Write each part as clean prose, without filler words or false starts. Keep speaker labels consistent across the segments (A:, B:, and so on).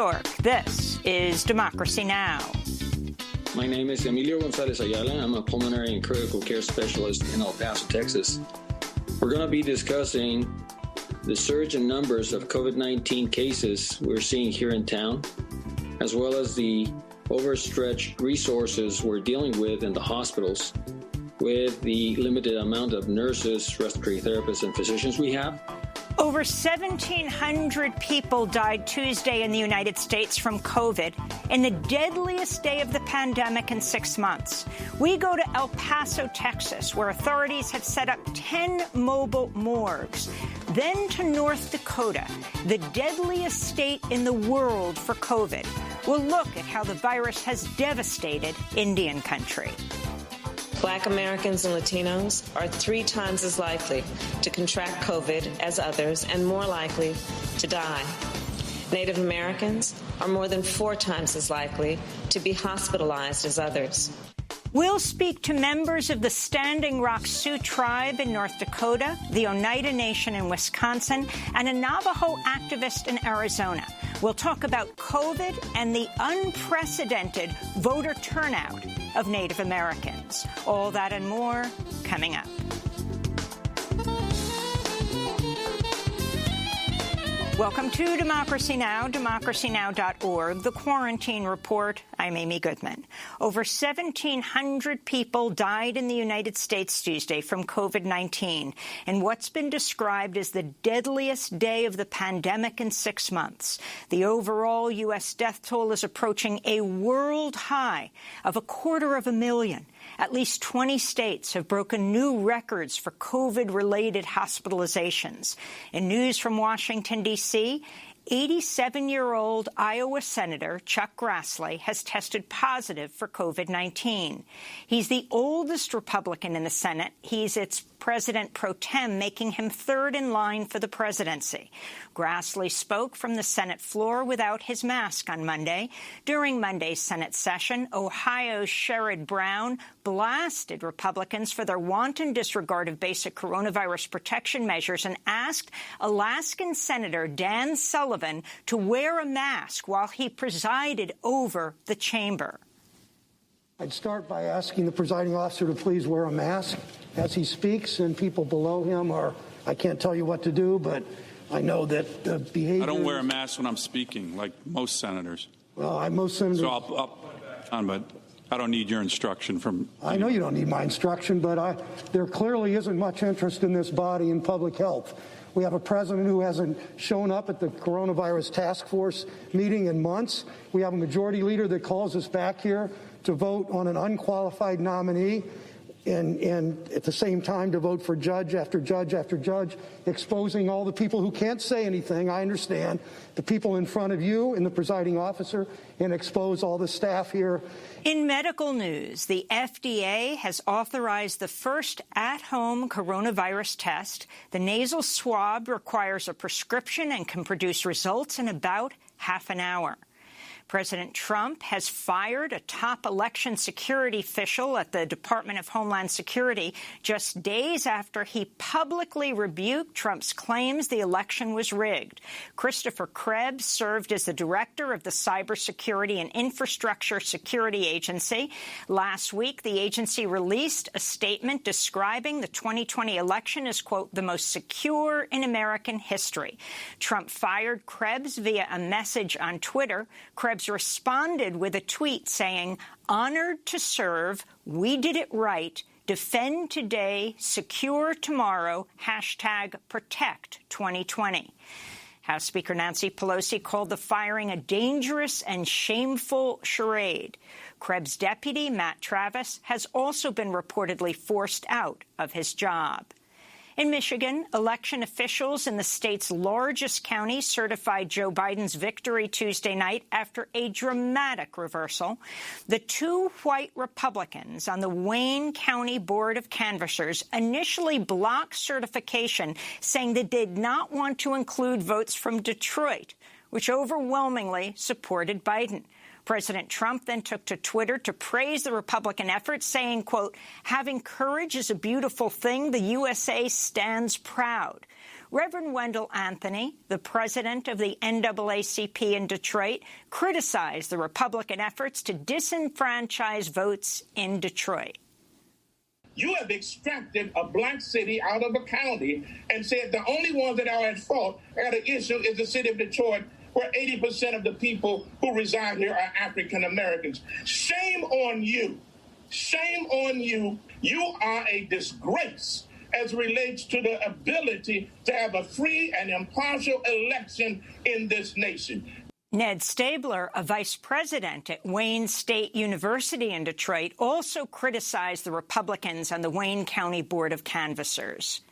A: York, this is Democracy Now!
B: My name is Emilio Gonzalez Ayala. I'm a pulmonary and critical care specialist in El Paso, Texas. We're going to be discussing the surge in numbers of COVID-19 cases we're seeing here in town, as well as the overstretched resources we're dealing with in the hospitals with the limited amount of nurses, respiratory therapists, and physicians we have.
A: Over 1,700 people died Tuesday in the United States from COVID in the deadliest day of the pandemic in 6 months. We go to El Paso, Texas, where authorities have set up 10 mobile morgues. Then to North Dakota, the deadliest state in the world for COVID. We'll look at how the virus has devastated Indian country.
C: Black Americans and Latinos are 3 times as likely to contract COVID as others and more likely to die. Native Americans are more than 4 times as likely to be hospitalized as others.
A: We'll speak to members of the Standing Rock Sioux tribe in North Dakota, the Oneida Nation in Wisconsin, and a Navajo activist in Arizona. We'll talk about COVID and the unprecedented voter turnout of Native Americans. All that and more coming up. Welcome to Democracy Now!, democracynow.org, The Quarantine Report. I'm Amy Goodman. Over 1,700 people died in the United States Tuesday from COVID-19 in what's been described as the deadliest day of the pandemic in 6 months. The overall U.S. death toll is approaching a world high of 250,000. At least 20 states have broken new records for COVID-related hospitalizations. In news from Washington, D.C., 87-year-old Iowa Senator Chuck Grassley has tested positive for COVID-19. He's the oldest Republican in the Senate. He's its president pro tem, making him third in line for the presidency. Grassley spoke from the Senate floor without his mask on Monday. During Monday's Senate session, Ohio's Sherrod Brown blasted Republicans for their wanton disregard of basic coronavirus protection measures and asked Alaskan Senator Dan Sullivan to wear a mask while he presided over the chamber.
D: I'd start by asking the presiding officer to please wear a mask as he speaks, and people below him are, I can't tell you what to do, but I know that the behavior...
E: I don't wear a mask when I'm speaking, like most senators.
D: Well, most senators...
E: So I'll put it back on, but I don't need your instruction from...
D: I know you don't need my instruction, but there clearly isn't much interest in this body in public health. We have a president who hasn't shown up at the coronavirus task force meeting in months. We have a majority leader that calls us back here to vote on an unqualified nominee and at the same time to vote for judge after judge after judge, exposing all the people who can't say anything, I understand, the people in front of you and the presiding officer, and expose all the staff here.
A: In medical news, the FDA has authorized the first at-home coronavirus test. The nasal swab requires a prescription and can produce results in about half an hour. President Trump has fired a top election security official at the Department of Homeland Security just days after he publicly rebuked Trump's claims the election was rigged. Christopher Krebs served as the director of the Cybersecurity and Infrastructure Security Agency. Last week, the agency released a statement describing the 2020 election as, quote, the most secure in American history. Trump fired Krebs via a message on Twitter. Krebs responded with a tweet saying, "Honored to serve, we did it right, defend today, secure tomorrow, #protect 2020. House Speaker Nancy Pelosi called the firing a dangerous and shameful charade. Krebs' deputy, Matt Travis, has also been reportedly forced out of his job. In Michigan, election officials in the state's largest county certified Joe Biden's victory Tuesday night after a dramatic reversal. The 2 white Republicans on the Wayne County Board of Canvassers initially blocked certification, saying they did not want to include votes from Detroit, which overwhelmingly supported Biden. President Trump then took to Twitter to praise the Republican effort, saying, quote, "Having courage is a beautiful thing. The USA stands proud." Reverend Wendell Anthony, the president of the NAACP in Detroit, criticized the Republican efforts to disenfranchise votes in Detroit.
F: You have extracted a black city out of a county and said the only ones that are at fault, at an issue, is the city of Detroit, where 80% of the people who reside here are African Americans. Shame on you. Shame on you. You are a disgrace as relates to the ability to have a free and impartial election in this nation.
A: Ned Stabler, a vice president at Wayne State University in Detroit, also criticized the Republicans on the Wayne County Board of Canvassers.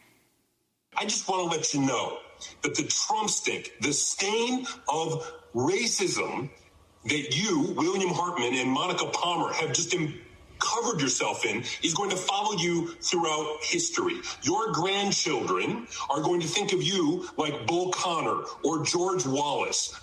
G: I just want to let you know that the Trump stink, the stain of racism that you, William Hartman, and Monica Palmer have just covered yourself in, is going to follow you throughout history. Your grandchildren are going to think of you like Bull Connor or George Wallace.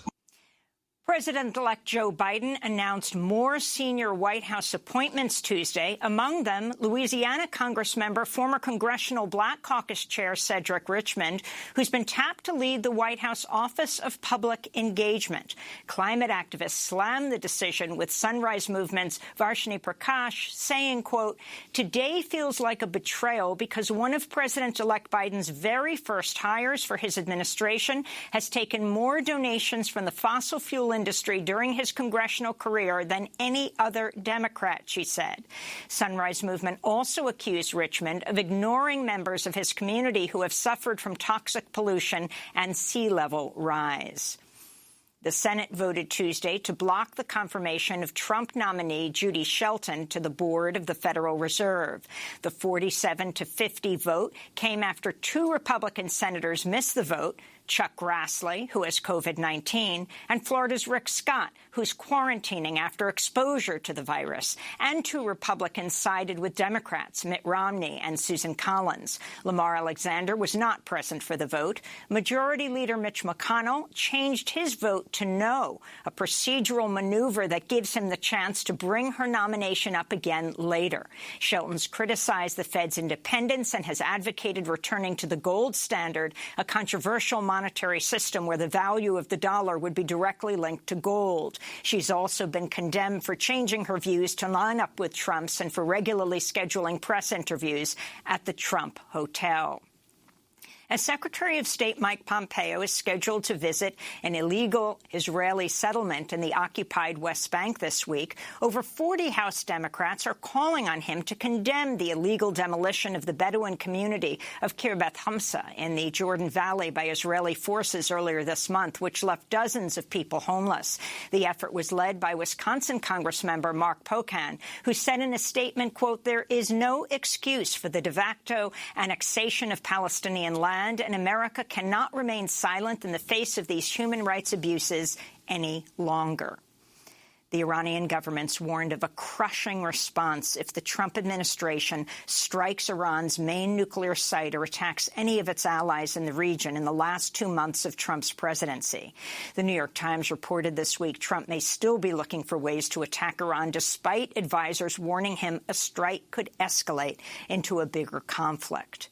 A: President-elect Joe Biden announced more senior White House appointments Tuesday, among them Louisiana Congressmember, former Congressional Black Caucus Chair Cedric Richmond, who's been tapped to lead the White House Office of Public Engagement. Climate activists slammed the decision, with Sunrise Movement's Varshini Prakash saying, quote, "Today feels like a betrayal because one of President-elect Biden's very first hires for his administration has taken more donations from the fossil fuel industry during his congressional career than any other Democrat," she said. Sunrise Movement also accused Richmond of ignoring members of his community who have suffered from toxic pollution and sea level rise. The Senate voted Tuesday to block the confirmation of Trump nominee Judy Shelton to the board of the Federal Reserve. The 47-50 vote came after two Republican senators missed the vote, Chuck Grassley, who has COVID-19, and Florida's Rick Scott, who's quarantining after exposure to the virus. And two Republicans sided with Democrats, Mitt Romney and Susan Collins. Lamar Alexander was not present for the vote. Majority Leader Mitch McConnell changed his vote to no, a procedural maneuver that gives him the chance to bring her nomination up again later. Shelton's criticized the Fed's independence and has advocated returning to the gold standard, a controversial monetary system where the value of the dollar would be directly linked to gold. She's also been condemned for changing her views to line up with Trump's and for regularly scheduling press interviews at the Trump Hotel. As Secretary of State Mike Pompeo is scheduled to visit an illegal Israeli settlement in the occupied West Bank this week, over 40 House Democrats are calling on him to condemn the illegal demolition of the Bedouin community of Kirbeth Hamza in the Jordan Valley by Israeli forces earlier this month, which left dozens of people homeless. The effort was led by Wisconsin Congressmember Mark Pocan, who said in a statement, quote, "There is no excuse for the de facto annexation of Palestinian land, and America cannot remain silent in the face of these human rights abuses any longer." The Iranian government's warned of a crushing response if the Trump administration strikes Iran's main nuclear site or attacks any of its allies in the region in the last 2 months of Trump's presidency. The New York Times reported this week Trump may still be looking for ways to attack Iran, despite advisors warning him a strike could escalate into a bigger conflict.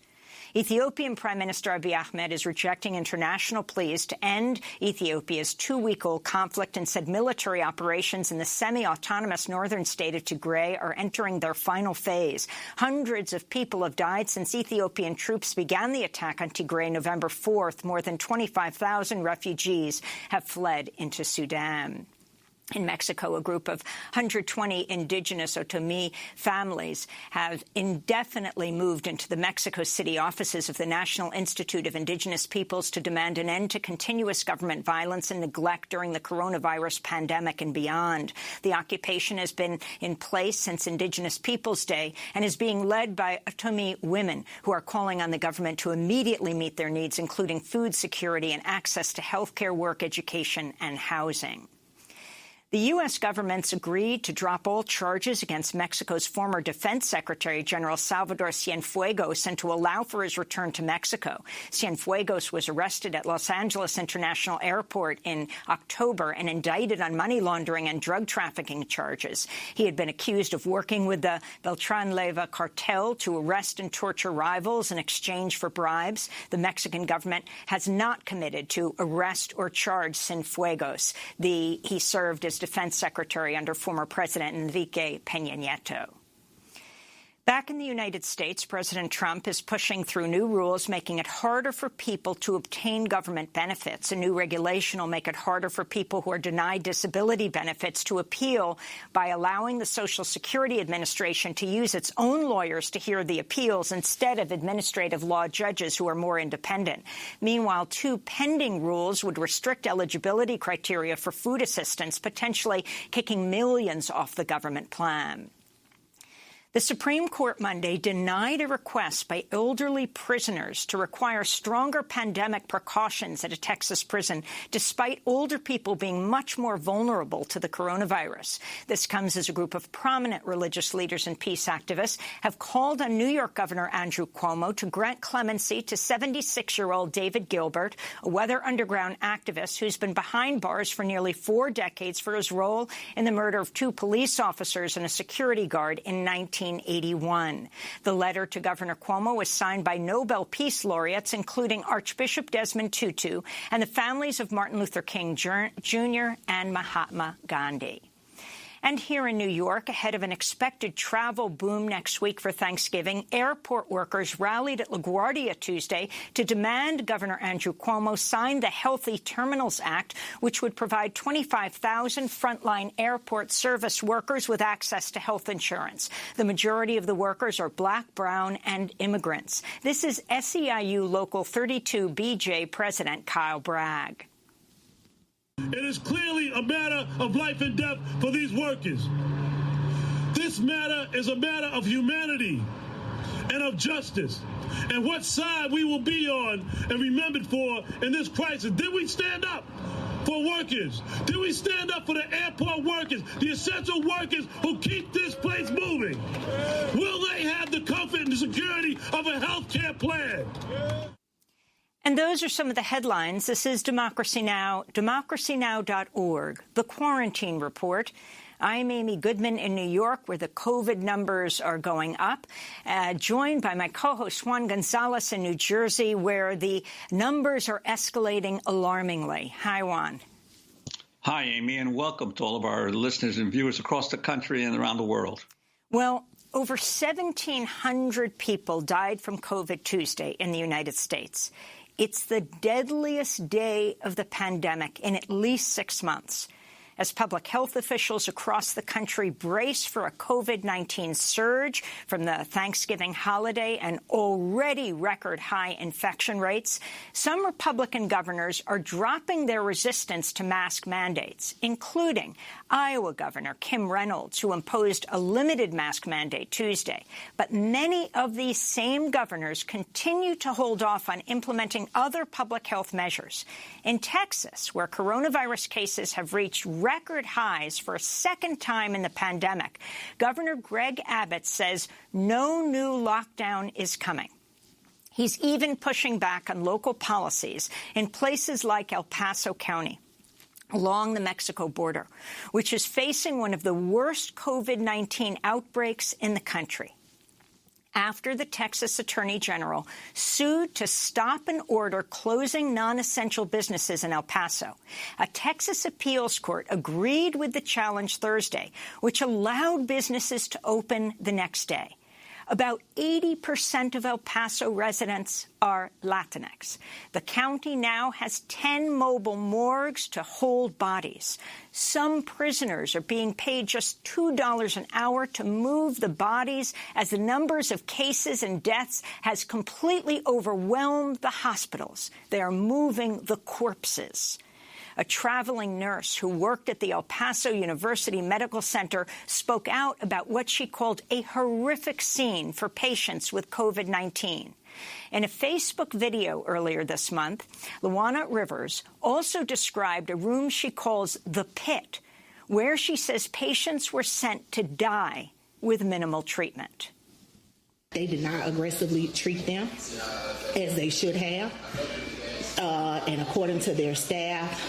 A: Ethiopian Prime Minister Abiy Ahmed is rejecting international pleas to end Ethiopia's 2-week-old conflict and said military operations in the semi-autonomous northern state of Tigray are entering their final phase. Hundreds of people have died since Ethiopian troops began the attack on Tigray November 4th. More than 25,000 refugees have fled into Sudan. In Mexico, a group of 120 indigenous Otomi families have indefinitely moved into the Mexico City offices of the National Institute of Indigenous Peoples to demand an end to continuous government violence and neglect during the coronavirus pandemic and beyond. The occupation has been in place since Indigenous Peoples Day and is being led by Otomi women who are calling on the government to immediately meet their needs, including food security and access to health care, work, education, and housing. The U.S. government's agreed to drop all charges against Mexico's former Defense Secretary, General Salvador Cienfuegos, and to allow for his return to Mexico. Cienfuegos was arrested at Los Angeles International Airport in October and indicted on money laundering and drug trafficking charges. He had been accused of working with the Beltran-Leyva cartel to arrest and torture rivals in exchange for bribes. The Mexican government has not committed to arrest or charge Cienfuegos. He served as Defense Secretary under former President Enrique Peña Nieto. Back in the United States, President Trump is pushing through new rules making it harder for people to obtain government benefits. A new regulation will make it harder for people who are denied disability benefits to appeal by allowing the Social Security Administration to use its own lawyers to hear the appeals instead of administrative law judges who are more independent. Meanwhile, two pending rules would restrict eligibility criteria for food assistance, potentially kicking millions off the government plan. The Supreme Court Monday denied a request by elderly prisoners to require stronger pandemic precautions at a Texas prison, despite older people being much more vulnerable to the coronavirus. This comes as a group of prominent religious leaders and peace activists have called on New York Governor Andrew Cuomo to grant clemency to 76-year-old David Gilbert, a Weather Underground activist who's been behind bars for nearly 4 decades for his role in the murder of 2 police officers and a security guard in 1981. The letter to Governor Cuomo was signed by Nobel Peace Laureates, including Archbishop Desmond Tutu and the families of Martin Luther King Jr. and Mahatma Gandhi. And here in New York, ahead of an expected travel boom next week for Thanksgiving, airport workers rallied at LaGuardia Tuesday to demand Governor Andrew Cuomo sign the Healthy Terminals Act, which would provide 25,000 frontline airport service workers with access to health insurance. The majority of the workers are Black, brown, and immigrants. This is SEIU Local 32 BJ President Kyle Bragg.
H: It is clearly a matter of life and death for these workers. This matter is a matter of humanity and of justice, and what side we will be on and remembered for in this crisis. Did we stand up for workers? Did we stand up for the airport workers, the essential workers who keep this place moving? Will they have the comfort and the security of a health care plan?
A: And those are some of the headlines. This is Democracy Now!, democracynow.org, The Quarantine Report. I'm Amy Goodman in New York, where the COVID numbers are going up, joined by my co-host Juan Gonzalez in New Jersey, where the numbers are escalating alarmingly. Hi, Juan.
I: Hi, Amy, and welcome to all of our listeners and viewers across the country and around the world.
A: Well, over 1,700 people died from COVID Tuesday in the United States. It's the deadliest day of the pandemic in at least 6 months. As public health officials across the country brace for a COVID-19 surge from the Thanksgiving holiday and already record-high infection rates, some Republican governors are dropping their resistance to mask mandates, including Iowa Governor Kim Reynolds, who imposed a limited mask mandate Tuesday. But many of these same governors continue to hold off on implementing other public health measures. In Texas, where coronavirus cases have reached record highs for a second time in the pandemic, Governor Greg Abbott says no new lockdown is coming. He's even pushing back on local policies in places like El Paso County, along the Mexico border, which is facing one of the worst COVID-19 outbreaks in the country, after the Texas Attorney General sued to stop and order closing non-essential businesses in El Paso. A Texas appeals court agreed with the challenge Thursday, which allowed businesses to open the next day. About 80% of El Paso residents are Latinx. The county now has 10 mobile morgues to hold bodies. Some prisoners are being paid just $2 an hour to move the bodies, as the numbers of cases and deaths has completely overwhelmed the hospitals. They are moving the corpses. A traveling nurse who worked at the El Paso University Medical Center spoke out about what she called a horrific scene for patients with COVID-19. In a Facebook video earlier this month, Luana Rivers also described a room she calls the pit, where she says patients were sent to die with minimal treatment.
J: They did not aggressively treat them as they should have. And according to their staff,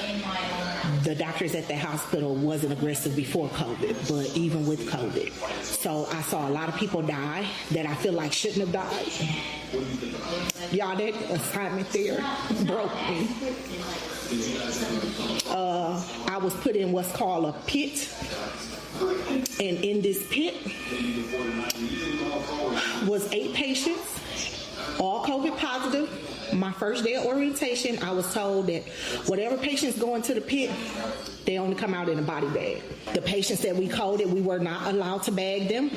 J: the doctors at the hospital wasn't aggressive before COVID, but even with COVID. So I saw a lot of people die that I feel like shouldn't have died. Y'all, that assignment there broke me. I was put in what's called a pit. And in this pit was 8 patients, all COVID positive. My first day of orientation, I was told that whatever patients go into the pit, they only come out in a body bag. The patients that we coded, we were not allowed to bag them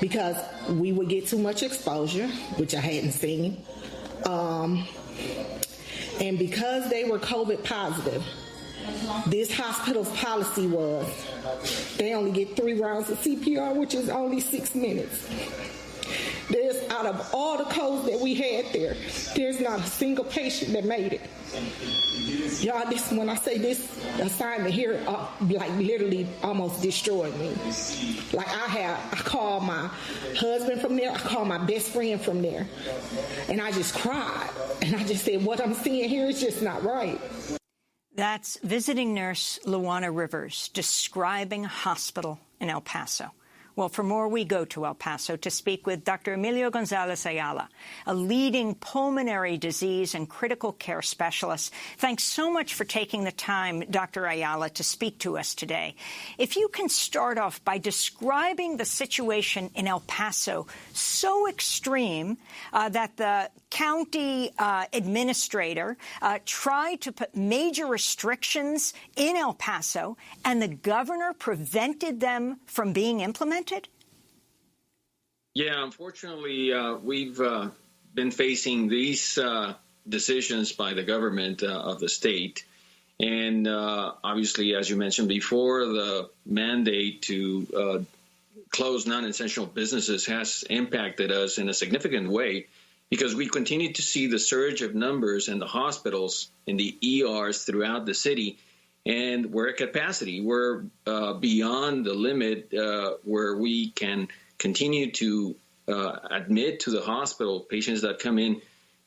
J: because we would get too much exposure, which I hadn't seen. And because they were COVID positive, this hospital's policy was they only get 3 rounds of CPR, which is only 6 minutes. There's, out of all the codes that we had there, there's not a single patient that made it. Y'all, this, when I say this assignment here, like literally almost destroyed me. Like I called my husband from there, I called my best friend from there, and I just cried. And I just said, what I'm seeing here is just not right.
A: That's visiting nurse Luana Rivers describing a hospital in El Paso. Well, for more, we go to El Paso to speak with Dr. Emilio Gonzalez Ayala, a leading pulmonary disease and critical care specialist. Thanks so much for taking the time, Dr. Ayala, to speak to us today. If you can start off by describing the situation in El Paso, so extreme that the county administrator tried to put major restrictions in El Paso, and the governor prevented them from being implemented?
B: Yeah, unfortunately, we've been facing these decisions by the government of the state. And obviously, as you mentioned before, the mandate to close non-essential businesses has impacted us in a significant way because we continue to see the surge of numbers in the hospitals, in the ERs throughout the city. And we're at capacity. We're beyond the limit where we can continue to admit to the hospital patients that come in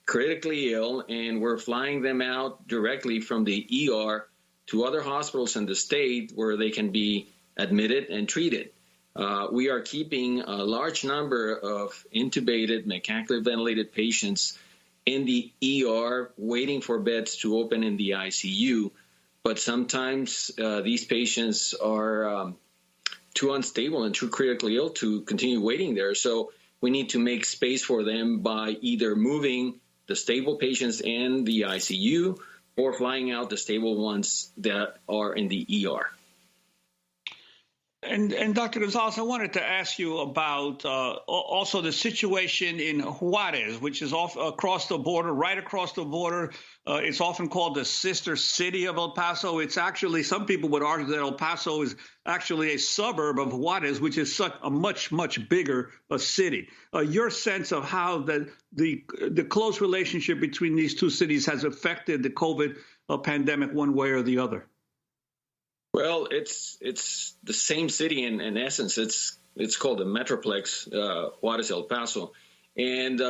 B: critically ill, and we're flying them out directly from the ER to other hospitals in the state where they can be admitted and treated. We are keeping a large number of intubated, mechanically ventilated patients in the ER waiting for beds to open in the ICU. But sometimes these patients are too unstable and too critically ill to continue waiting there. So we need to make space for them by either moving the stable patients in the ICU or flying out the stable ones that are in the ER.
I: And Dr. Gonzalez, I wanted to ask you about also the situation in Juarez, which is off across the border, right across the border. It's often called the sister city of El Paso. It's actually, some people would argue that El Paso is actually a suburb of Juarez, which is such a much, much bigger city. Your sense of how the close relationship between these two cities has affected the COVID pandemic one way or the other?
B: Well, it's the same city in essence. It's called the Metroplex, Juarez, El Paso. And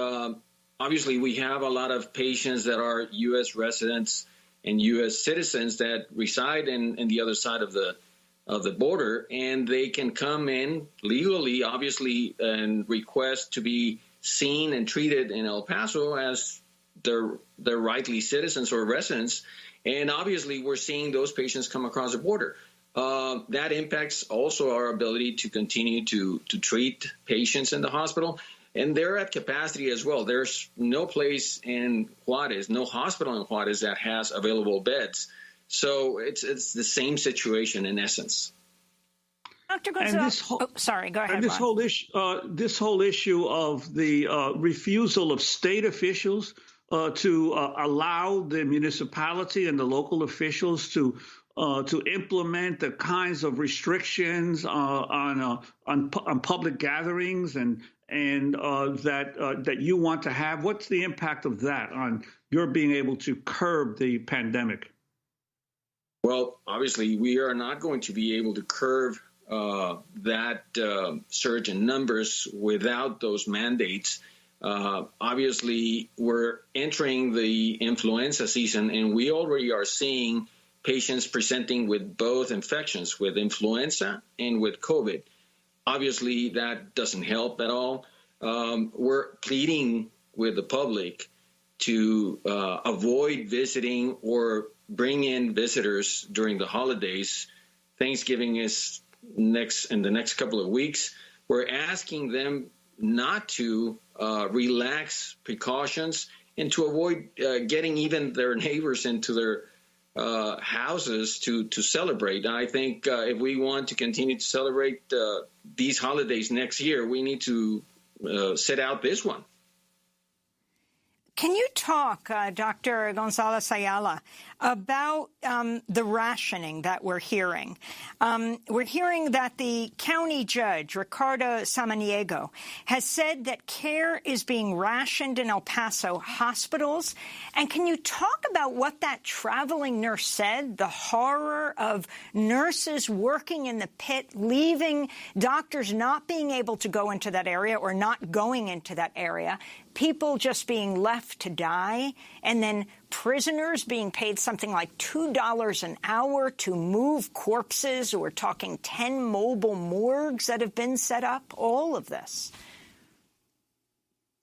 B: obviously, we have a lot of patients that are U.S. residents and U.S. citizens that reside in the other side of the border, and they can come in legally, obviously, and request to be seen and treated in El Paso as they're rightly citizens or residents. And obviously, we're seeing those patients come across the border. That impacts also our ability to continue to treat patients in the hospital. And they're at capacity as well. There's no place in Juarez, no hospital in Juarez that has available beds. So it's the same situation in essence.
A: Dr. Gonzalez, sorry, go ahead.
I: And this whole issue of the refusal of state officials to allow the municipality and the local officials to implement the kinds of restrictions on public gatherings and that you want to have. What's the impact of that on your being able to curb the pandemic?
B: Well, obviously, we are not going to be able to curb that surge in numbers without those mandates. Obviously, we're entering the influenza season, and we already are seeing patients presenting with both infections, with influenza and with COVID. Obviously, that doesn't help at all. We're pleading with the public to avoid visiting or bring in visitors during the holidays. Thanksgiving is in the next couple of weeks. We're asking them not to relax precautions and to avoid getting even their neighbors into their houses to celebrate. I think if we want to continue to celebrate these holidays next year, we need to sit out this one.
A: Can you talk, Dr. Gonzalez-Ayala, about the rationing that we're hearing? We're hearing that the county judge, Ricardo Samaniego, has said that care is being rationed in El Paso hospitals. And can you talk about what that traveling nurse said, the horror of nurses working in the pit, leaving doctors not being able to go into that area or not going into that area, people just being left to die, and then prisoners being paid something like $2 an hour to move corpses. We're talking 10 mobile morgues that have been set up, all of this.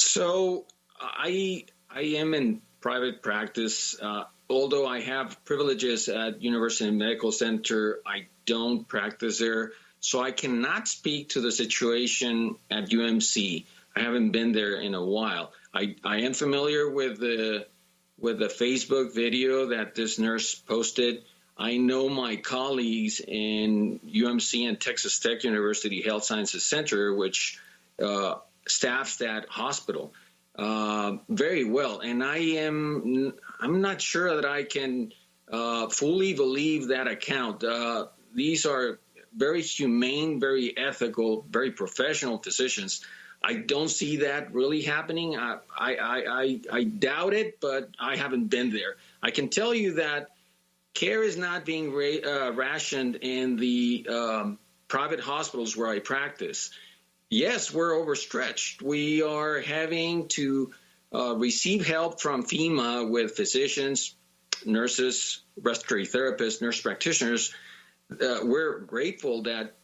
B: So I am in private practice. Although I have privileges at University Medical Center, I don't practice there. So I cannot speak to the situation at UMC. I haven't been there in a while. I am familiar with the Facebook video that this nurse posted. I know my colleagues in UMC and Texas Tech University Health Sciences Center, which staffs that hospital, very well. And I'm not sure that I can fully believe that account. These are very humane, very ethical, very professional physicians. I don't see that really happening. I doubt it, but I haven't been there. I can tell you that care is not being rationed in the private hospitals where I practice. Yes, we're overstretched. We are having to receive help from FEMA with physicians, nurses, respiratory therapists, nurse practitioners. We're grateful that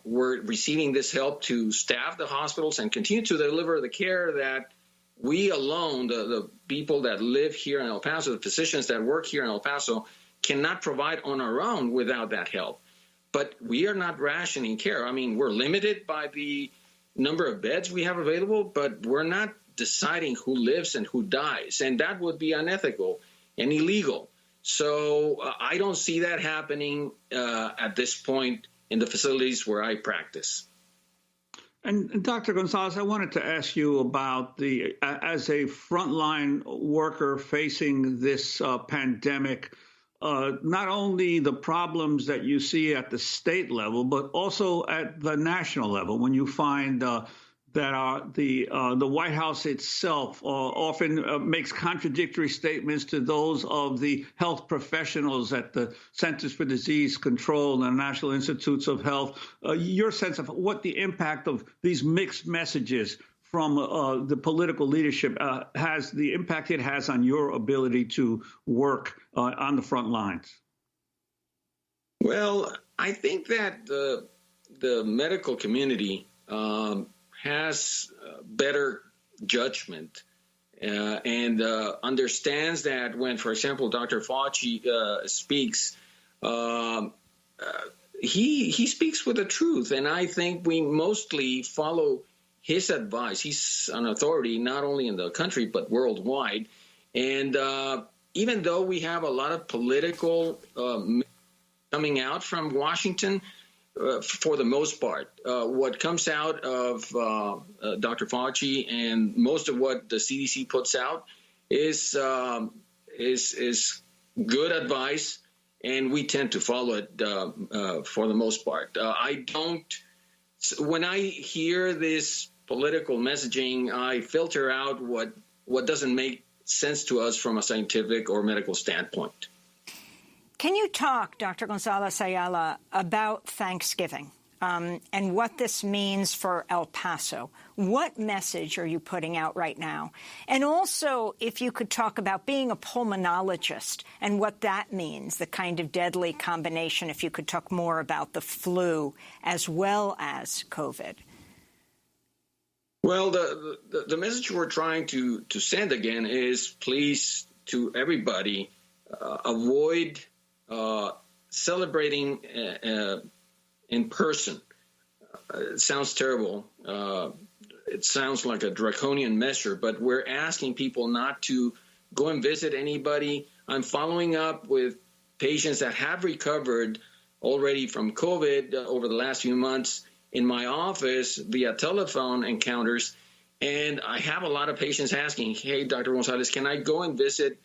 B: we're receiving this help to staff the hospitals and continue to deliver the care that we alone, the people that live here in El Paso, the physicians that work here in El Paso, cannot provide on our own without that help. But we are not rationing care. I mean, we're limited by the number of beds we have available, but we're not deciding who lives and who dies. And that would be unethical and illegal. So I don't see that happening at this point in the facilities where I practice.
I: And Dr. Gonzalez, I wanted to ask you about as a frontline worker facing this pandemic, not only the problems that you see at the state level, but also at the national level, when you find that the White House itself often makes contradictory statements to those of the health professionals at the Centers for Disease Control and the National Institutes of Health. Your sense of what the impact of these mixed messages from the political leadership has, the impact it has on your ability to work on the front lines?
B: Well, I think that the medical community has better judgment and understands that when, for example, Dr. Fauci speaks, he speaks with the truth. And I think we mostly follow his advice. He's an authority not only in the country, but worldwide. And even though we have a lot of political coming out from Washington, for the most part, what comes out of Dr. Fauci and most of what the CDC puts out is good advice, and we tend to follow it for the most part. When I hear this political messaging, I filter out what doesn't make sense to us from a scientific or medical standpoint.
A: Can you talk, Dr. Gonzalez-Ayala, about Thanksgiving and what this means for El Paso? What message are you putting out right now? And also, if you could talk about being a pulmonologist and what that means, the kind of deadly combination, if you could talk more about the flu as well as COVID.
B: Well, the message we're trying to send again is, please, to everybody, avoid celebrating in person. It sounds terrible. It sounds like a draconian measure, but we're asking people not to go and visit anybody. I'm following up with patients that have recovered already from COVID over the last few months in my office via telephone encounters. And I have a lot of patients asking, hey, Dr. Gonzalez, can I go and visit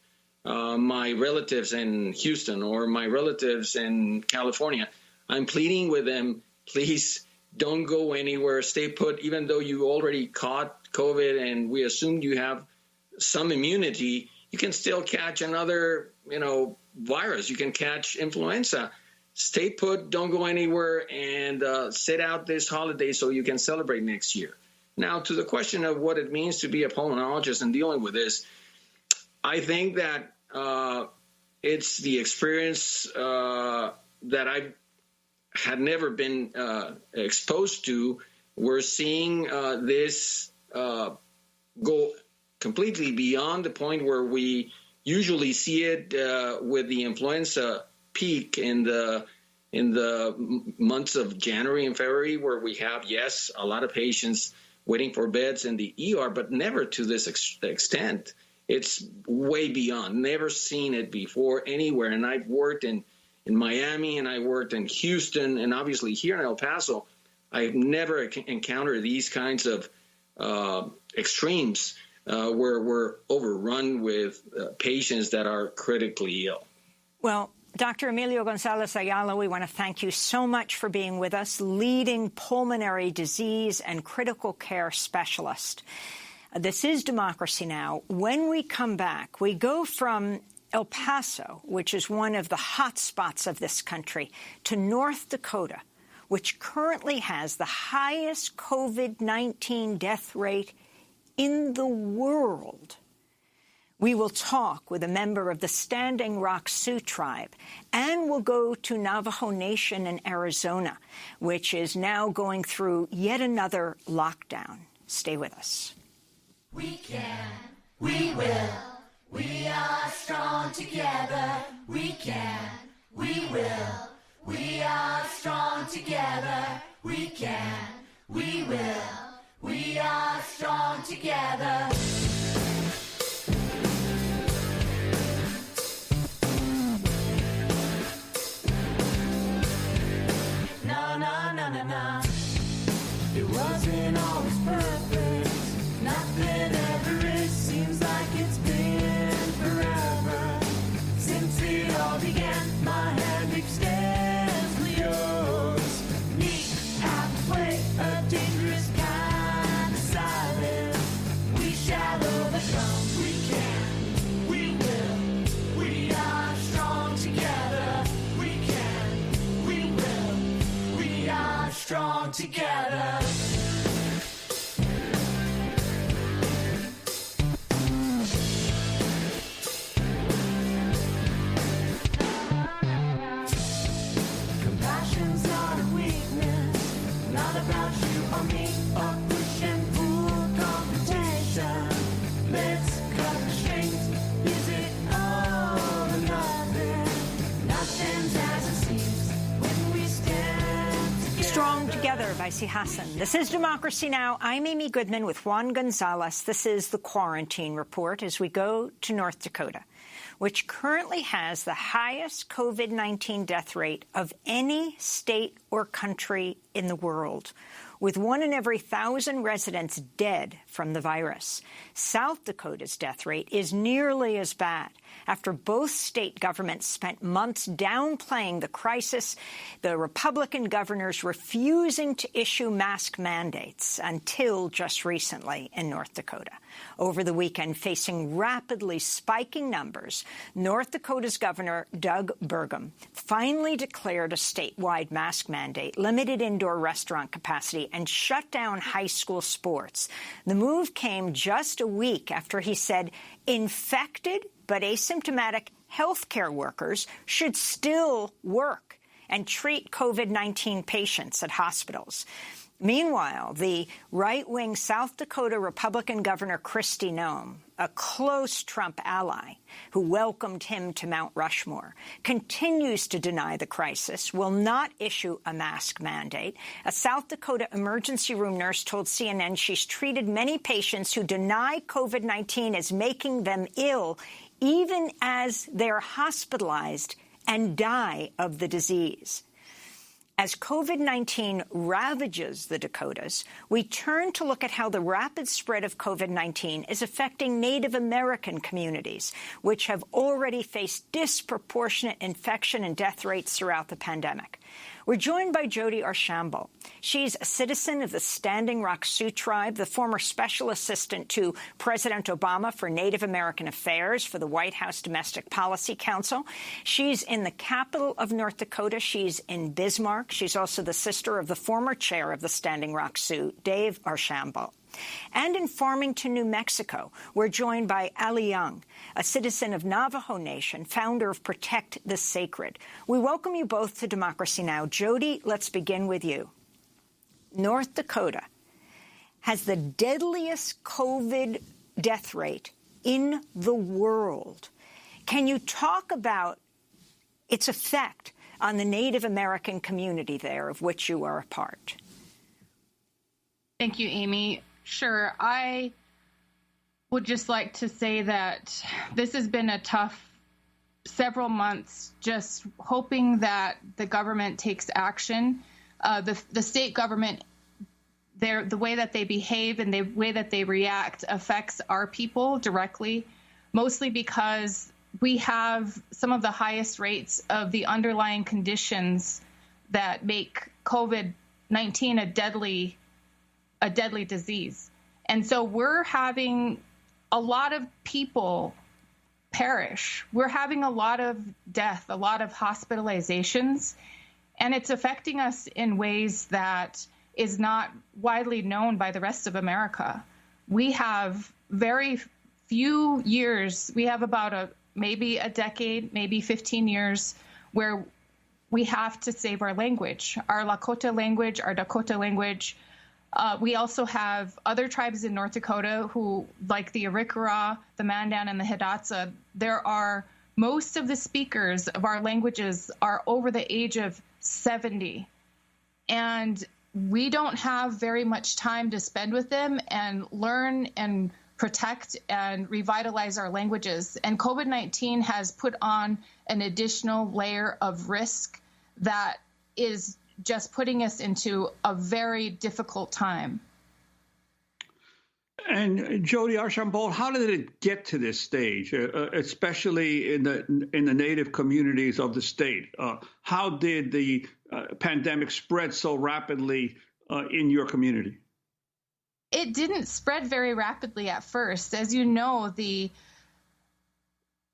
B: my relatives in Houston or my relatives in California? I'm pleading with them, please don't go anywhere, stay put, even though you already caught COVID and we assumed you have some immunity, you can still catch another, virus. You can catch influenza. Stay put, don't go anywhere, and sit out this holiday so you can celebrate next year. Now, to the question of what it means to be a pulmonologist and dealing with this, I think that it's the experience that I had never been exposed to. We're seeing this go completely beyond the point where we usually see it with the influenza peak in the months of January and February, where we have, yes, a lot of patients waiting for beds in the ER, but never to this extent. It's way beyond. Never seen it before anywhere. And I've worked in Miami, and I worked in Houston, and obviously here in El Paso. I've never encountered these kinds of extremes where we're overrun with patients that are critically ill.
A: Well, Dr. Emilio Gonzalez-Ayala, we want to thank you so much for being with us, leading pulmonary disease and critical care specialist. This is Democracy Now! When we come back, we go from El Paso, which is one of the hot spots of this country, to North Dakota, which currently has the highest COVID-19 death rate in the world. We will talk with a member of the Standing Rock Sioux tribe, and we'll go to Navajo Nation in Arizona, which is now going through yet another lockdown. Stay with us.
K: We can, we will, we are strong together. We can, we will, we are strong together. We can, we will, we are strong together. No, no, no, no, no. It wasn't always perfect. Nothing ever is. Seems like it's been forever since it all began. My hand extends to yours. Meet halfway, a dangerous kind of silence. We shall overcome. We can, we will. We are strong together. We can, we will. We are strong together.
A: By C. Hassan. This is Democracy Now! I'm Amy Goodman with Juan Gonzalez. This is the Quarantine Report as we go to North Dakota, which currently has the highest COVID-19 death rate of any state or country in the world, with 1 in every 1,000 residents dead from the virus. South Dakota's death rate is nearly as bad, after both state governments spent months downplaying the crisis, the Republican governors refusing to issue mask mandates until just recently in North Dakota. Over the weekend, facing rapidly spiking numbers, North Dakota's Governor Doug Burgum finally declared a statewide mask mandate, limited indoor restaurant capacity, and shut down high school sports. The move came just a week after he said infected but asymptomatic healthcare workers should still work and treat COVID-19 patients at hospitals. Meanwhile, the right-wing South Dakota Republican Governor Kristi Noem, a close Trump ally who welcomed him to Mount Rushmore, continues to deny the crisis, will not issue a mask mandate. A South Dakota emergency room nurse told CNN she's treated many patients who deny COVID-19 as making them ill, even as they're hospitalized and die of the disease. As COVID-19 ravages the Dakotas, we turn to look at how the rapid spread of COVID-19 is affecting Native American communities, which have already faced disproportionate infection and death rates throughout the pandemic. We're joined by Jody Archambault. She's a citizen of the Standing Rock Sioux Tribe, the former special assistant to President Obama for Native American Affairs for the White House Domestic Policy Council. She's in the capital of North Dakota. She's in Bismarck. She's also the sister of the former chair of the Standing Rock Sioux, Dave Archambault. And in Farmington, New Mexico, we're joined by Ali Young, a citizen of Navajo Nation, founder of Protect the Sacred. We welcome you both to Democracy Now! Jody, let's begin with you. North Dakota has the deadliest COVID death rate in the world. Can you talk about its effect on the Native American community there, of which you are a part?
L: Thank you, Amy. Sure. I would just like to say that this has been a tough several months, just hoping that the government takes action. The state government, the way that they behave and the way that they react affects our people directly, mostly because we have some of the highest rates of the underlying conditions that make COVID-19 a deadly disease. And so we're having a lot of people perish. We're having a lot of death, a lot of hospitalizations, and it's affecting us in ways that is not widely known by the rest of America. We have very few years. We have about maybe a decade, maybe 15 years where we have to save our language, our Lakota language, our Dakota language. We also have other tribes in North Dakota who, like the Arikara, the Mandan, and the Hidatsa, most of the speakers of our languages are over the age of 70. And we don't have very much time to spend with them and learn and protect and revitalize our languages. And COVID-19 has put on an additional layer of risk that is just putting us into a very difficult time.
I: And Jody Archambault, how did it get to this stage, especially in the Native communities of the state? How did the pandemic spread so rapidly in your community?
L: It didn't spread very rapidly at first. As you know, the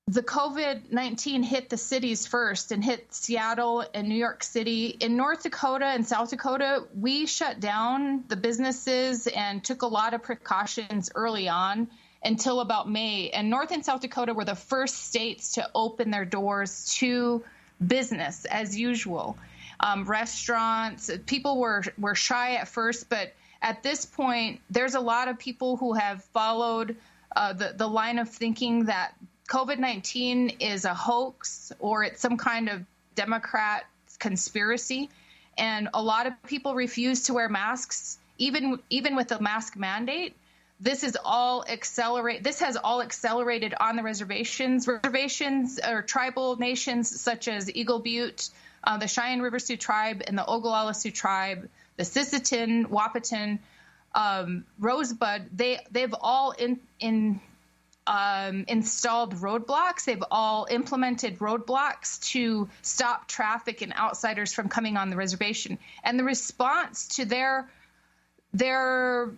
L: COVID-19 hit the cities first and hit Seattle and New York City. In North Dakota and South Dakota, we shut down the businesses and took a lot of precautions early on until about May. And North and South Dakota were the first states to open their doors to business as usual. Restaurants, people were shy at first, but at this point, there's a lot of people who have followed the line of thinking that COVID-19 is a hoax or it's some kind of Democrat conspiracy. And a lot of people refuse to wear masks, even with the mask mandate. This has all accelerated on the reservations. Reservations or tribal nations such as Eagle Butte, the Cheyenne River Sioux Tribe, and the Ogallala Sioux Tribe, the Sisseton, Wahpeton, Rosebud, they've all installed roadblocks. They've all implemented roadblocks to stop traffic and outsiders from coming on the reservation. And the response to their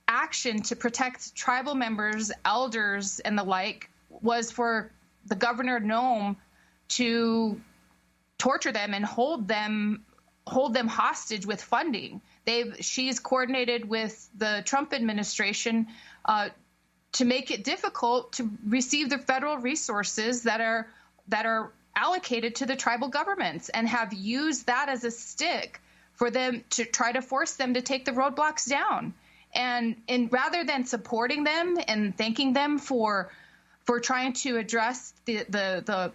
L: action to protect tribal members, elders, and the like was for the governor of Nome to torture them and hold them hostage with funding. She's coordinated with the Trump administration to make it difficult to receive the federal resources that are allocated to the tribal governments, and have used that as a stick for them to try to force them to take the roadblocks down. And rather than supporting them and thanking them for trying to address the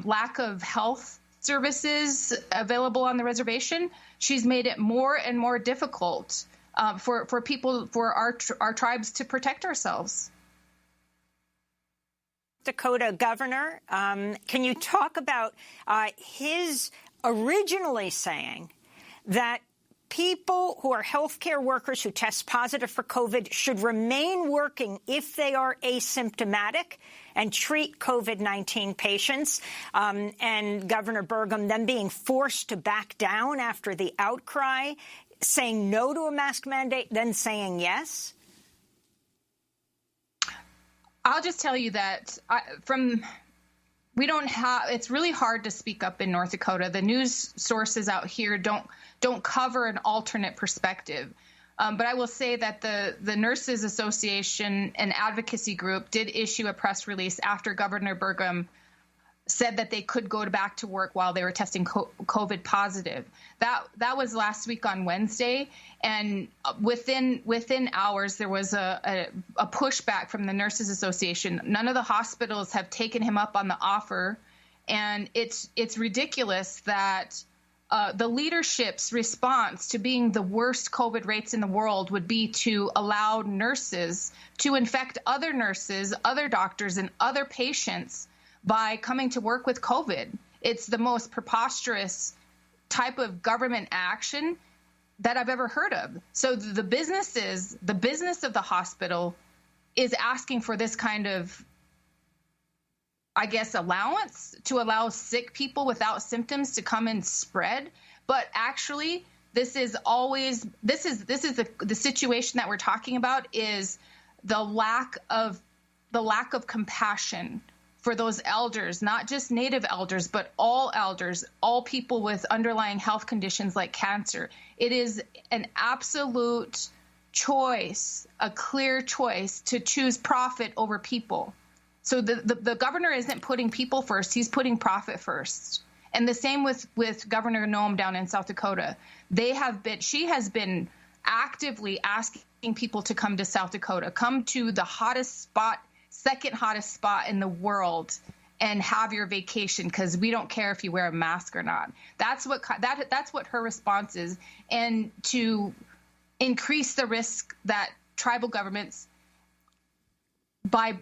L: lack of health services available on the reservation, she's made it more and more difficult for our tribes to protect ourselves.
A: Dakota governor, can you talk about his originally saying that people who are healthcare workers who test positive for COVID should remain working if they are asymptomatic and treat COVID-19 patients, and Governor Burgum then being forced to back down after the outcry, saying no to a mask mandate, then saying yes?
L: I'll just tell you that it's really hard to speak up in North Dakota. The news sources out here don't cover an alternate perspective. But I will say that the Nurses Association and Advocacy Group did issue a press release after Governor Burgum said that they could go back to work while they were testing COVID positive. That was last week on Wednesday, and within hours there was a pushback from the Nurses Association. None of the hospitals have taken him up on the offer, and it's ridiculous that the leadership's response to being the worst COVID rates in the world would be to allow nurses to infect other nurses, other doctors, and other patients by coming to work with COVID. It's the most preposterous type of government action that I've ever heard of. So the business of the hospital is asking for this kind of, I guess, allowance to allow sick people without symptoms to come and spread. But actually, the situation that we're talking about is the lack of compassion for those elders, not just Native elders, but all elders, all people with underlying health conditions like cancer. It is an absolute choice, a clear choice to choose profit over people. So the governor isn't putting people first, he's putting profit first. And the same with Governor Noem down in South Dakota. She has been actively asking people to come to South Dakota, come to the second hottest spot in the world, and have your vacation, because we don't care if you wear a mask or not. That's what her response is. And to increase the risk that tribal governments, by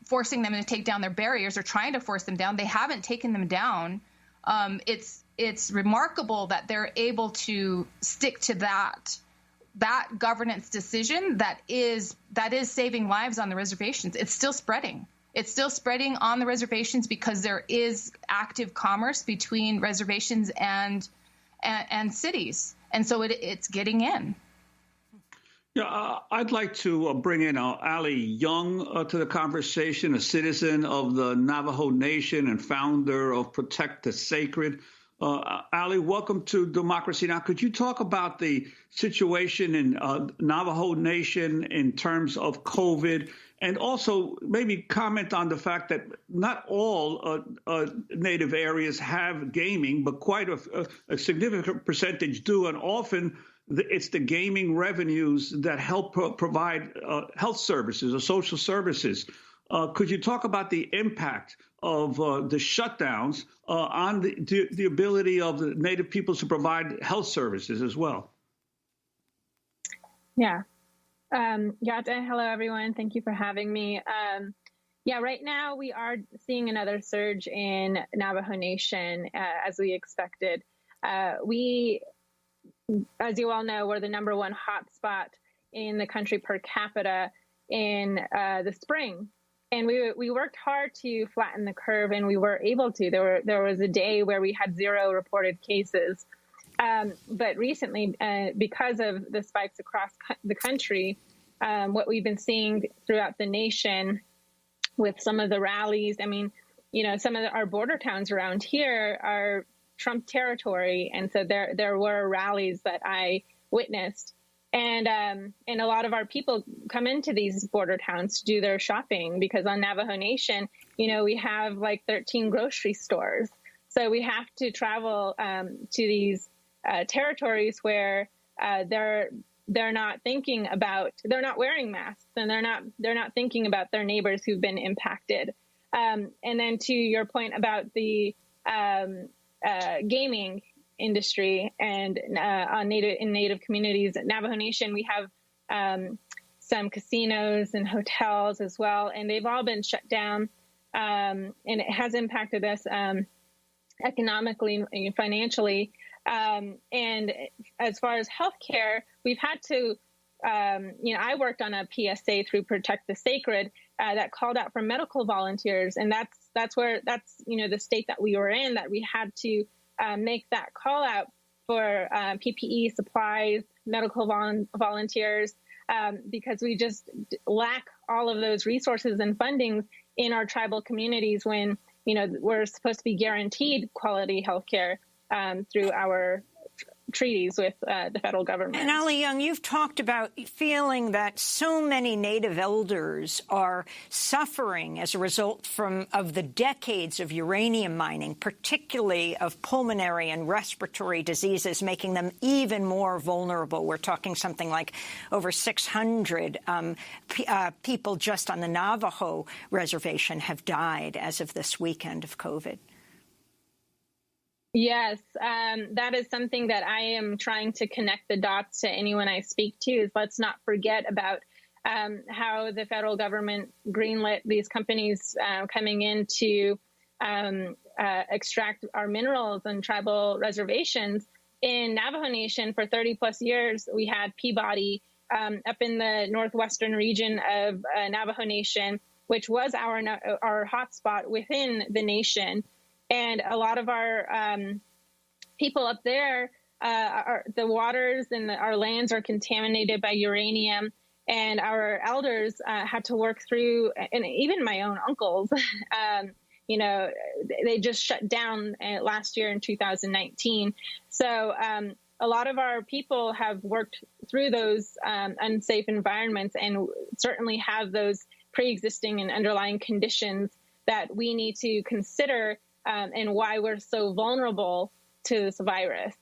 L: forcing them to take down their barriers or trying to force them down, they haven't taken them down. It's remarkable that they're able to stick to that governance decision that is saving lives on the reservations. It's still spreading. It's still spreading on the reservations because there is active commerce between reservations and cities, and so it's getting in.
I: Yeah, I'd like to bring in Ali Young to the conversation, a citizen of the Navajo Nation and founder of Protect the Sacred. Ali, welcome to Democracy Now! Could you talk about the situation in Navajo Nation in terms of COVID, and also maybe comment on the fact that not all Native areas have gaming, but quite a significant percentage do, and often it's the gaming revenues that help provide health services or social services. Could you talk about the impact of the shutdowns on the ability of the Native peoples to provide health services as well?
M: Yeah. Yata, hello, everyone. Thank you for having me. Right now we are seeing another surge in Navajo Nation, as we expected. We, as you all know, we're the #1 hotspot in the country per capita in the spring. And we worked hard to flatten the curve, and we were able to. There was a day where we had 0 reported cases. But recently, because of the spikes across the country, what we've been seeing throughout the nation with some of the rallies, I mean, some of our border towns around here are Trump territory. And so there were rallies that I witnessed. And a lot of our people come into these border towns to do their shopping, because on Navajo Nation, we have like 13 grocery stores. So we have to travel to these territories where they're not wearing masks, and they're not thinking about their neighbors who've been impacted. And then to your point about the gaming industry and in Native communities at Navajo Nation, we have some casinos and hotels as well, and they've all been shut down, and it has impacted us economically and financially. And as far as healthcare, we've had to, I worked on a PSA through Protect the Sacred that called out for medical volunteers. And that's the state that we were in, that we had to make that call out for PPE supplies, medical volunteers, because we just lack all of those resources and funding in our tribal communities when, we're supposed to be guaranteed quality healthcare through our treaties with the federal government.
A: And Ali Young, you've talked about feeling that so many Native elders are suffering as a result of the decades of uranium mining, particularly of pulmonary and respiratory diseases, making them even more vulnerable. We're talking something like over 600 people just on the Navajo reservation have died as of this weekend of COVID.
M: Yes, that is something that I am trying to connect the dots to anyone I speak to, is let's not forget about how the federal government greenlit these companies coming in to extract our minerals on tribal reservations. In Navajo Nation for 30 plus years, we had Peabody up in the northwestern region of Navajo Nation, which was our hotspot within the nation. And a lot of our people up there, the waters and our lands are contaminated by uranium. And our elders had to work through, and even my own uncles, they just shut down last year in 2019. So a lot of our people have worked through those unsafe environments, and certainly have those pre-existing and underlying conditions that we need to consider, and why we're so vulnerable to this virus.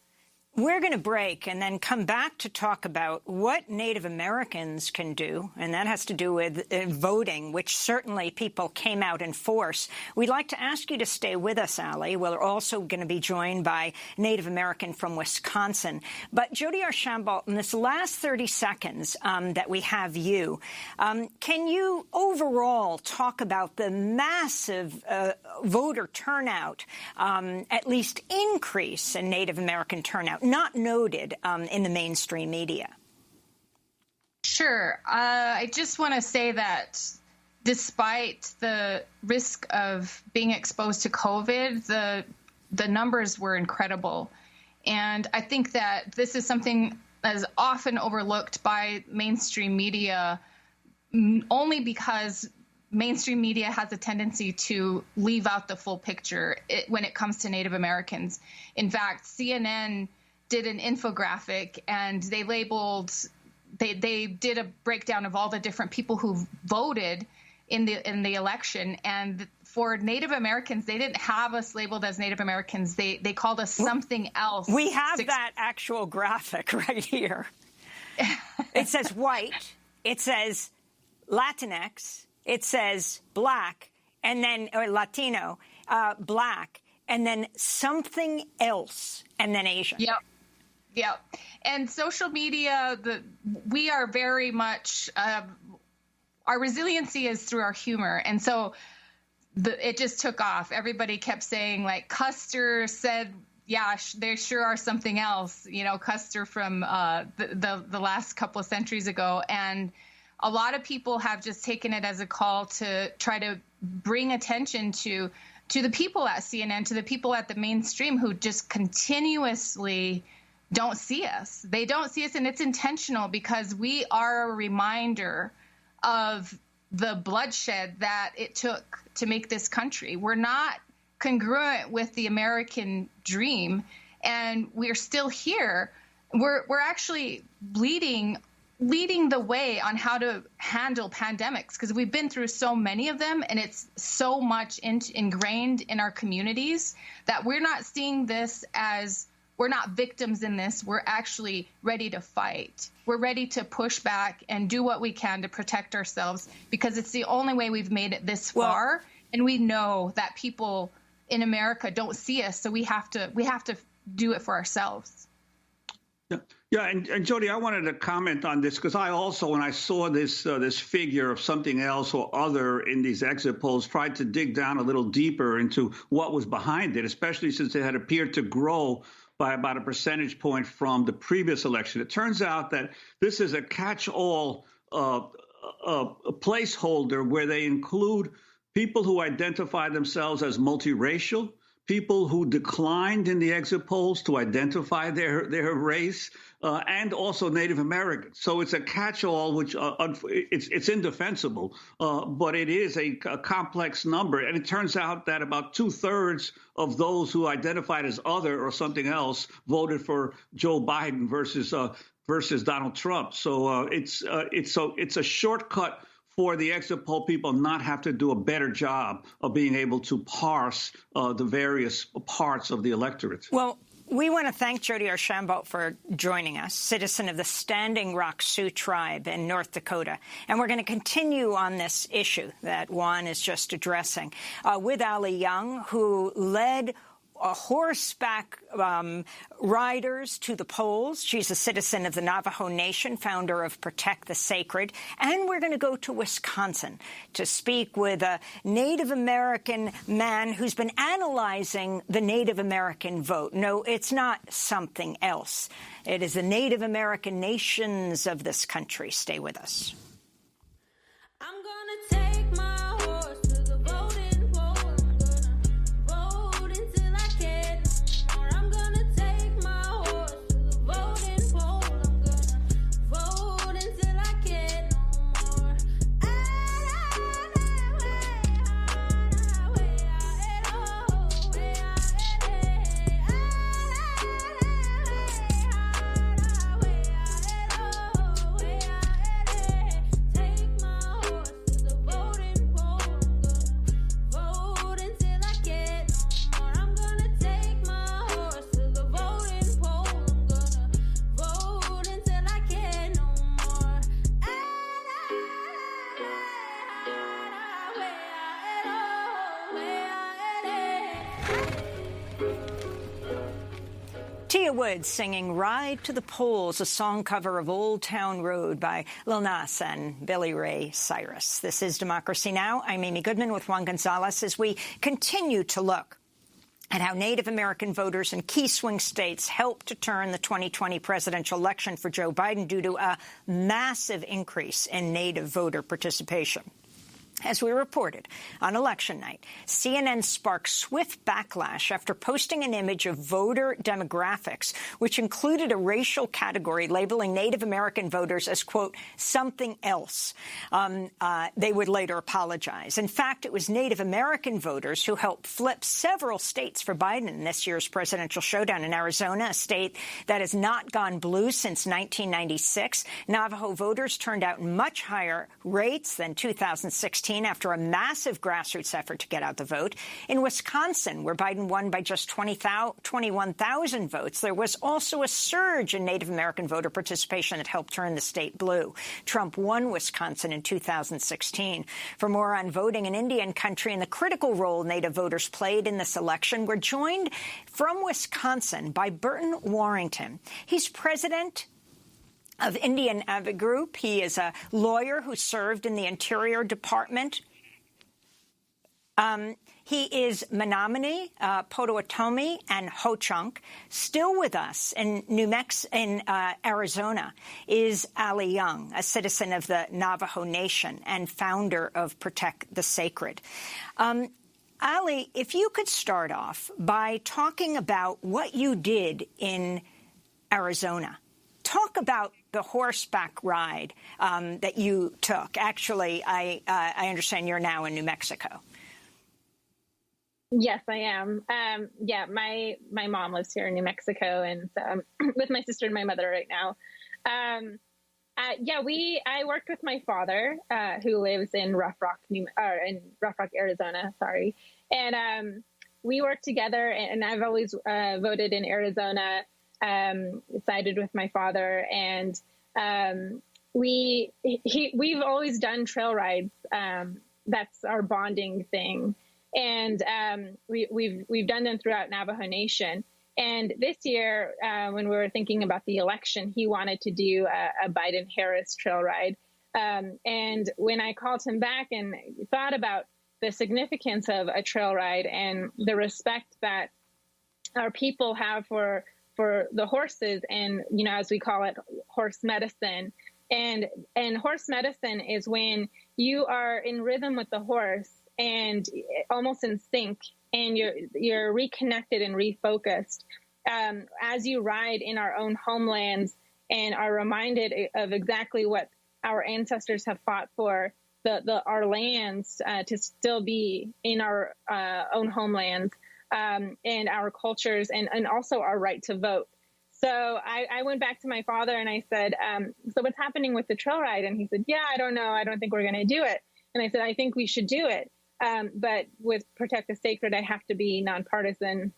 A: We're going to break and then come back to talk about what Native Americans can do, and that has to do with voting, which certainly people came out in force. We'd like to ask you to stay with us, Ali. We're also going to be joined by Native American from Wisconsin. But Jody Archambault, in this last 30 seconds that we have you, can you overall talk about the massive voter turnout, at least increase in Native American turnout, not noted in the mainstream media?
L: Sure. I just want to say that despite the risk of being exposed to COVID, the numbers were incredible. And I think that this is something that is often overlooked by mainstream media, only because mainstream media has a tendency to leave out the full picture when it comes to Native Americans. In fact, CNN did an infographic, and they did a breakdown of all the different people who voted in the election. And for Native Americans, they didn't have us labeled as Native Americans. They called us something else.
A: We have that actual graphic right here. It says white, it says Latinx, it says black, and then or Latino, black, and then something else, and then Asian.
L: Yep. Yep. And social media, we are very much, our resiliency is through our humor. And so it just took off. Everybody kept saying, like, Custer said, yeah, they sure are something else, Custer from the last couple of centuries ago. And a lot of people have just taken it as a call to try to bring attention to the people at CNN, to the people at the mainstream who just continuously don't see us. They don't see us, and it's intentional because we are a reminder of the bloodshed that it took to make this country. We're not congruent with the American dream, and we're still here. We're actually leading the way on how to handle pandemics because we've been through so many of them, and it's so much ingrained in our communities that we're not seeing this as we're not victims in this. We're actually ready to fight. We're ready to push back and do what we can to protect ourselves because it's the only way we've made it this far. And we know that people in America don't see us, so we have to do it for ourselves.
I: Yeah, and Jody, I wanted to comment on this because I also, when I saw this figure of something else or other in these exit polls, tried to dig down a little deeper into what was behind it, especially since it had appeared to grow by about a percentage point from the previous election. It turns out that this is a catch-all placeholder where they include people who identify themselves as multiracial, people who declined in the exit polls to identify their race, and also Native Americans. So it's a catch-all, which it's indefensible, but it is a complex number. And it turns out that about 2/3 of those who identified as other or something else voted for Joe Biden versus Donald Trump. So it's a shortcut for the exit poll people not have to do a better job of being able to parse the various parts of the electorate.
A: Well, we want to thank Jody Archambault for joining us, citizen of the Standing Rock Sioux tribe in North Dakota. And we're going to continue on this issue that Juan is just addressing with Ali Young, who led horseback riders to the polls. She's a citizen of the Navajo Nation, founder of Protect the Sacred. And we're going to go to Wisconsin to speak with a Native American man who's been analyzing the Native American vote. No, it's not something else. It is the Native American nations of this country. Stay with us.
K: I'm gonna take my horse to the voting poll. I'm gonna vote until I can't no more. I'm gonna take my horse to the voting poll. I'm gonna vote until I can't no more. Take my horse to the voting poll. Vote until I can't no more. I'm gonna take my horse to the voting poll. I'm gonna vote until I can't no more.
A: Tia Woods singing Ride to the Polls, a song cover of Old Town Road by Lil Nas and Billy Ray Cyrus. This is Democracy Now! I'm Amy Goodman with Juan Gonzalez as we continue to look at how Native American voters in key swing states helped to turn the 2020 presidential election for Joe Biden due to a massive increase in Native voter participation. As we reported on election night, CNN sparked swift backlash after posting an image of voter demographics, which included a racial category labeling Native American voters as, quote, something else. They would later apologize. In fact, it was Native American voters who helped flip several states for Biden in this year's presidential showdown. In Arizona, a state that has not gone blue since 1996, Navajo voters turned out in much higher rates than 2016. After a massive grassroots effort to get out the vote. In Wisconsin, where Biden won by just 21,000 votes, there was also a surge in Native American voter participation that helped turn the state blue. Trump won Wisconsin in 2016. For more on voting in Indian country and the critical role Native voters played in this election, we're joined from Wisconsin by Burton Warrington. He's president of Indian Advocate Group. He is a lawyer who served in the Interior Department He is Menominee, Potawatomi, and Ho-Chunk. Still with us in Arizona is Ali Young, a citizen of the Navajo Nation and founder of Protect the Sacred. Ali, if you could start off by talking about what you did in Arizona. Talk about the horseback ride that you took. Actually, I understand you're now in New Mexico.
M: Yes, I am. Yeah, my mom lives here in New Mexico, and so I'm with my sister and my mother right now. I worked with my father, who lives in Rough Rock, Arizona. Sorry, and we worked together. And I've always voted in Arizona. Sided with my father, and we've always done trail rides. That's our bonding thing. And we've done them throughout Navajo Nation. And this year, when we were thinking about the election, he wanted to do a Biden-Harris trail ride. And when I called him back and thought about the significance of a trail ride and the respect that our people have for the horses, and, you know, as we call it, horse medicine. And horse medicine is when you are in rhythm with the horse and almost in sync, and you're reconnected and refocused as you ride in our own homelands and are reminded of exactly what our ancestors have fought for, our lands to still be in our own homelands, and our cultures, and also our right to vote. So I went back to my father and I said, so what's happening with the trail ride? And he said, yeah, I don't know. I don't think we're going to do it. And I said, I think we should do it. But with Protect the Sacred, I have to be nonpartisan.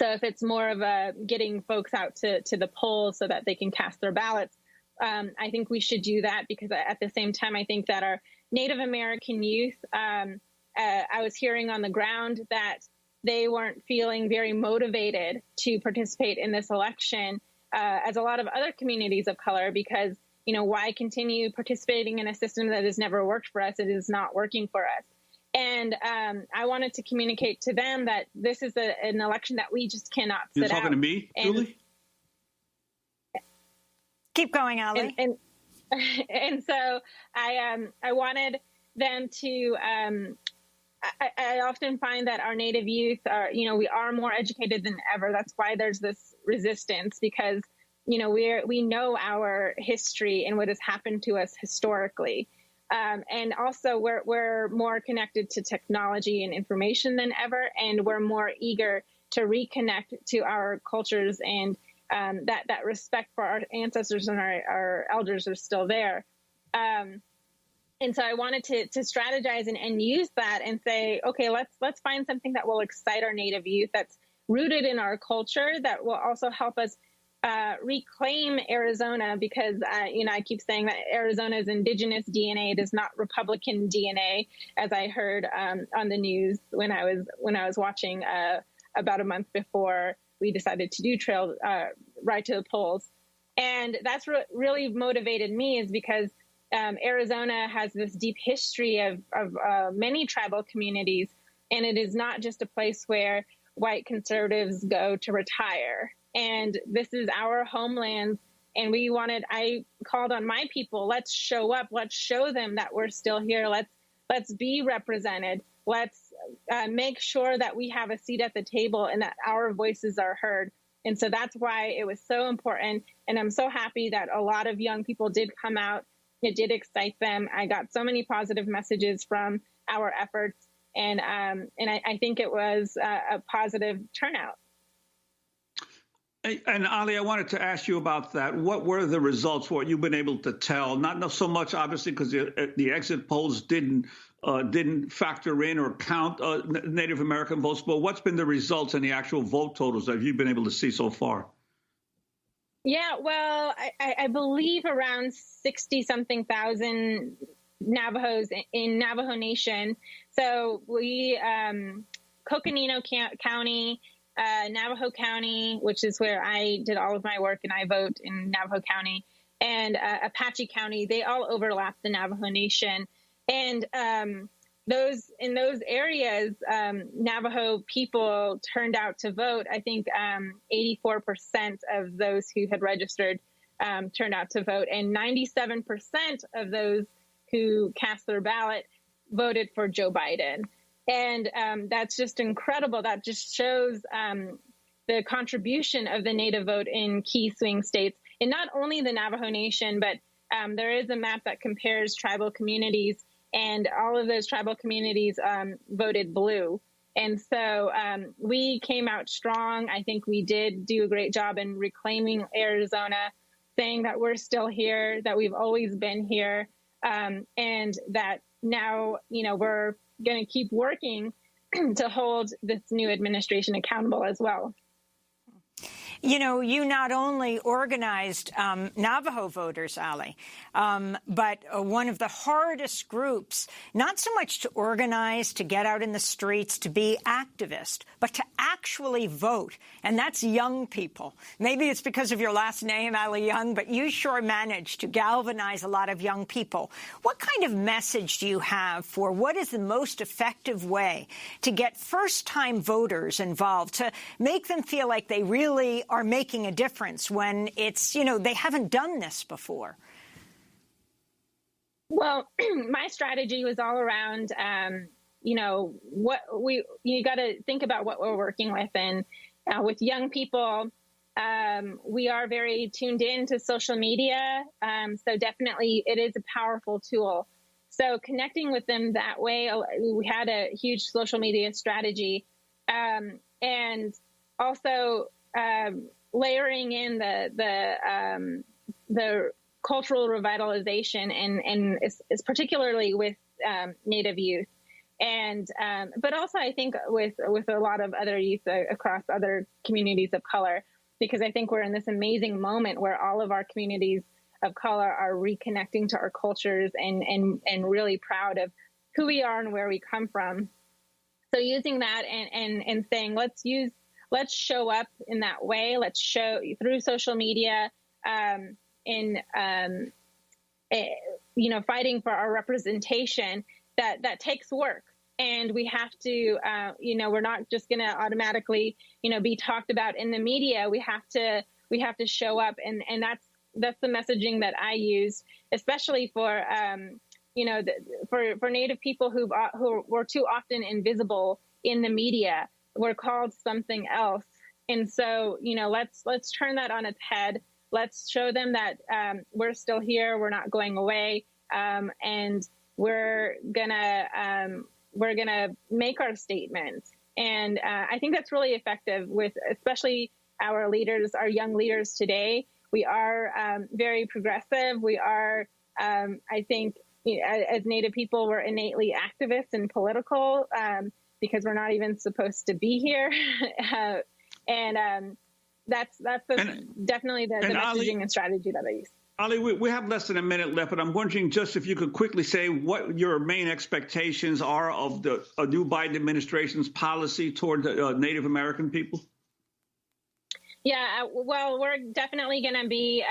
M: So if it's more of a getting folks out to the polls so that they can cast their ballots, I think we should do that, because at the same time, I think that our Native American youth, I was hearing on the ground that they weren't feeling very motivated to participate in this election, as a lot of other communities of color, because, you know, why continue participating in a system that has never worked for us? It is not working for us. And I wanted to communicate to them that this is an election that we just cannot sit out.
I: You're talking to me, Julie?
A: Keep going, Ali.
M: And so I wanted them to. I often find that our Native youth are, you know, we are more educated than ever. That's why there's this resistance, because, you know, we know our history and what has happened to us historically. And also we're more connected to technology and information than ever. And we're more eager to reconnect to our cultures, and that respect for our ancestors and our elders are still there. And so I wanted to strategize and use that and say, okay, let's find something that will excite our Native youth, that's rooted in our culture, that will also help us reclaim Arizona, because you know, I keep saying that Arizona's indigenous DNA. It is not Republican DNA, as I heard on the news when I was watching about a month before we decided to do trail ride to the polls. And that's what really motivated me, is because Arizona has this deep history of many tribal communities, and it is not just a place where white conservatives go to retire. And this is our homeland, and I called on my people, let's show up, let's show them that we're still here, let's be represented, let's make sure that we have a seat at the table and that our voices are heard. And so that's why it was so important, and I'm so happy that a lot of young people did come out. It did excite them. I got so many positive messages from our efforts, and I think it was a positive turnout.
I: And Ali, I wanted to ask you about that. What were the results? What you've been able to tell? Not so much, obviously, because the exit polls didn't factor in or count Native American votes. But what's been the results and the actual vote totals that you've been able to see so far?
M: Yeah, well, I believe around 60-something thousand Navajos in Navajo Nation. So we, Coconino County, Navajo County, which is where I did all of my work and I vote in Navajo County, and Apache County, they all overlap the Navajo Nation. And in those areas, Navajo people turned out to vote. I think 84% of those who had registered turned out to vote, and 97% of those who cast their ballot voted for Joe Biden. And that's just incredible. That just shows the contribution of the Native vote in key swing states, and not only the Navajo Nation, but there is a map that compares tribal communities, and all of those tribal communities voted blue. And so we came out strong. I think we did do a great job in reclaiming Arizona, saying that we're still here, that we've always been here, and that now, we're going to keep working to hold this new administration accountable as well.
A: You not only organized Navajo voters, Ali, but one of the hardest groups, not so much to organize, to get out in the streets, to be activist, but to actually vote. And that's young people. Maybe it's because of your last name, Ali Young, but you sure managed to galvanize a lot of young people. What kind of message do you have for what is the most effective way to get first-time voters involved, to make them feel like they really are making a difference when it's, they haven't done this before?
M: Well, my strategy was all around, you got to think about what we're working with. And with young people, we are very tuned in to social media. So definitely it is a powerful tool. So connecting with them that way, we had a huge social media strategy. And also, layering in the cultural revitalization and is particularly with Native youth, and but also I think with a lot of other youth across other communities of color, because I think we're in this amazing moment where all of our communities of color are reconnecting to our cultures and really proud of who we are and where we come from. So using that and saying let's show up in that way. Let's show through social media, fighting for our representation. That takes work, and we have to, we're not just going to automatically, be talked about in the media. We have to show up, and that's the messaging that I used, especially for, for Native people who were too often invisible in the media. We're called something else. And so, let's turn that on its head. Let's show them that we're still here. We're not going away. And we're gonna make our statements. And I think that's really effective with especially our leaders, our young leaders today. We are very progressive. We are, I think, as Native people, we're innately activist and political. Because we're not even supposed to be here. That's definitely the messaging
I: Ali,
M: and strategy that I use.
I: Ali, we have less than a minute left, but I'm wondering just if you could quickly say what your main expectations are of the new Biden administration's policy toward the Native American people.
M: Yeah, well, we're definitely going to be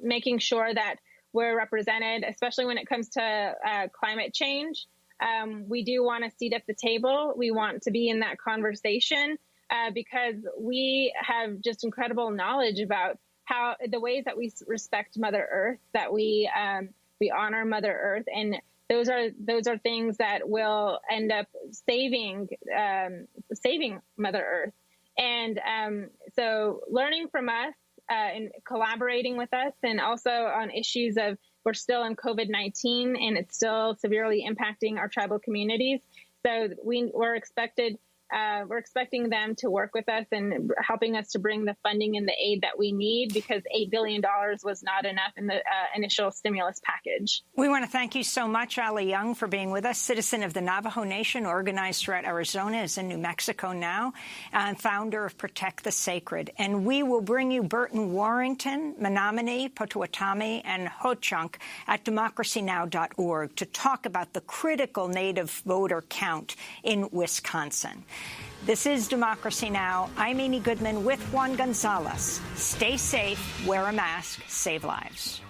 M: making sure that we're represented, especially when it comes to climate change. We do want a seat at the table. We want to be in that conversation because we have just incredible knowledge about how the ways that we respect Mother Earth, that we honor Mother Earth, and those are things that will end up saving Mother Earth. And so learning from us and collaborating with us, and also on issues of we're still in COVID-19 and it's still severely impacting our tribal communities. So we're expecting them to work with us and helping us to bring the funding and the aid that we need, because $8 billion was not enough in the initial stimulus package.
A: We want to thank you so much, Ali Young, for being with us. Citizen of the Navajo Nation, organized throughout Arizona, is in New Mexico now, and founder of Protect the Sacred. And we will bring you Burton Warrington, Menominee, Potawatomi, and Ho-Chunk at democracynow.org to talk about the critical Native voter count in Wisconsin. This is Democracy Now! I'm Amy Goodman with Juan Gonzalez. Stay safe, wear a mask, save lives.